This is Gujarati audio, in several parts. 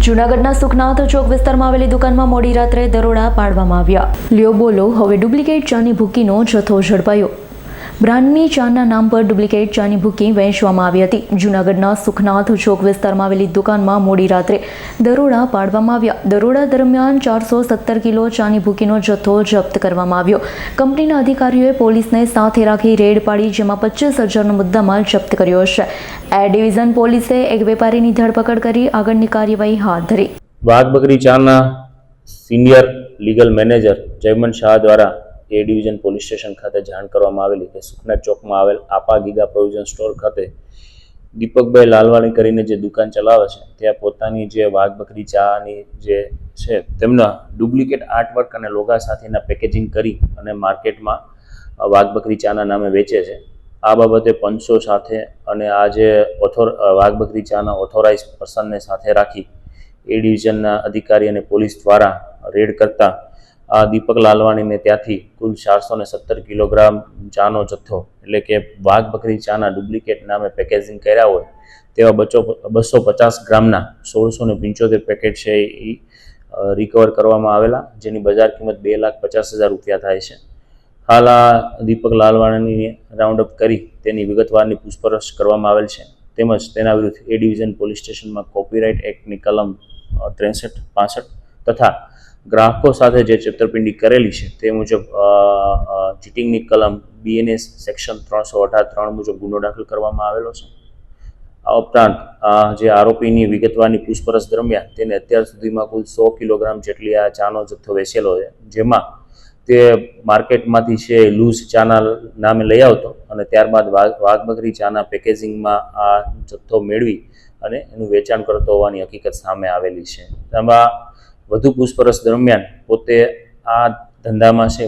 જૂનાગઢના સુખનાથ ચોક વિસ્તારમાં આવેલી દુકાનમાં મોડી રાત્રે દરોડા પાડવામાં આવ્યા. લ્યો બોલો હવે ડુપ્લિકેટ ચાની ભૂકીનો જથ્થો ઝડપાયો. બ્રાન્ડની ચાના નામ પર ડુપ્લિકેટ ચાની ભૂકી વહેંચવામાં આવી હતી. જૂનાગઢના સુખનાથ ચોક વિસ્તારમાં આવેલી દુકાનમાં મોડી રાત્રે દરોડા પાડવામાં આવ્યા. દરોડા દરમિયાન 417 કિલો ચાની ભૂકીનો જથ્થો જપ્ત કરવામાં આવ્યો. કંપનીના અધિકારીઓએ પોલીસને સાથે રાખી રેડ પાડી જેમાં 25,000નો મુદ્દામાલ જપ્ત કર્યો છે. એ ડિવિઝન પોલીસે એક વેપારીની ધરપકડ કરી આગળની કાર્યવાહી હાથ ધરી. વાઘબકરી ચાના સિનિયર લીગલ મેનેજર જયમન શાહ દ્વારા એ ડિવિઝન પોલીસ સ્ટેશન ખાતે જાણ કરવામાં આવેલી કે સુખનાથ ચોકમાં આવેલ આપા ગીગા પ્રોવિઝન સ્ટોર ખાતે દીપકભાઈ લાલવાણી કરીને જે દુકાન ચલાવે છે ત્યાં પોતાની જે વાઘબકરી ચાની જે છે તેમના ડુપ્લિકેટ આર્ટવર્ક અને લોગા સાથેના પેકેજિંગ કરી અને માર્કેટમાં વાઘબકરી ચાના નામે વેચે છે. આ બાબતે પંચો સાથે અને આ જે વાઘબકરી ચાના ઓથોરાઇઝ પર્સનને સાથે રાખી એ ડિવિઝનના અધિકારી અને પોલીસ દ્વારા રેડ કરતા આ દીપક લાલવાણીને ત્યાંથી કુલ 417 કિલોગ્રામ ચાનો જથ્થો એટલે કે વાઘબકરી ચાના ડુપ્લિકેટ નામે પેકેજિંગ કર્યા હોય તેવા 250 ગ્રામના 1675 પેકેટ છે એ રિકવર કરવામાં આવેલા, જેની બજાર કિંમત 2,50,000 રૂપિયા થાય છે. હાલ આ દીપક લાલવાણીને રાઉન્ડ અપ કરી તેની વિગતવારની પૂછપરછ કરવામાં આવેલ છે. તેમજ તેના વિરુદ્ધ એ ડિવિઝન પોલીસ સ્ટેશનમાં કોપીરાઇટ એક્ટની કલમ 63, 65 તથા ગ્રાહકો સાથે જે છેતરપિંડી કરેલી છે તે મુજબ ચીટિંગની કલમ BNS સેક્શન 318(3) મુજબ ગુનો દાખલ કરવામાં આવેલો છે. આ ઉપરાંત જે આરોપીની વિગતવારની પૂછપરછ દરમિયાન તેને અત્યાર સુધીમાં કુલ 100 કિલોગ્રામ જેટલી આ ચાનો જથ્થો વેચેલો છે, જેમાં તે માર્કેટમાંથી છે લૂઝ ચાના નામે લઈ આવતો અને ત્યારબાદ વાઘબકરી ચાના પેકેજિંગમાં આ જથ્થો મેળવી અને એનું વેચાણ કરતો હોવાની હકીકત સામે આવેલી છે. તેમાં વધુ પૂછપરછ દરમિયાન પોતે આ ધંધામાં છે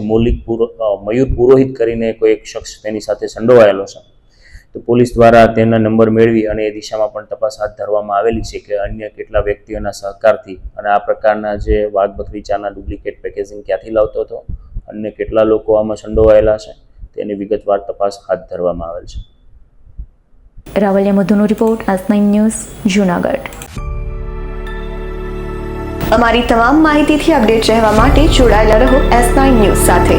મયુર પુરોહિત કરીને કોઈ એક શખ્સ તેની સાથે સંડોવાયેલો છે, તો પોલીસ દ્વારા તેના નંબર મેળવી અને એ દિશામાં પણ તપાસ હાથ ધરવામાં આવેલી છે કે અન્ય કેટલા વ્યક્તિઓના સહકારથી અને આ પ્રકારના જે વાઘબકરી ચાના ડુપ્લિકેટ પેકેજિંગ ક્યાંથી લાવતો હતો, અન્ય કેટલા લોકો આમાં સંડોવાયેલા છે તેની વિગતવાર તપાસ હાથ ધરવામાં આવેલ છે. રાવલિયા મધુનો રિપોર્ટ, S9 ન્યૂઝ, જૂનાગઢ. અમારી તમામ માહિતીથી અપડેટ રહેવા માટે જોડાયેલા રહો S9 ન્યૂઝ સાથે.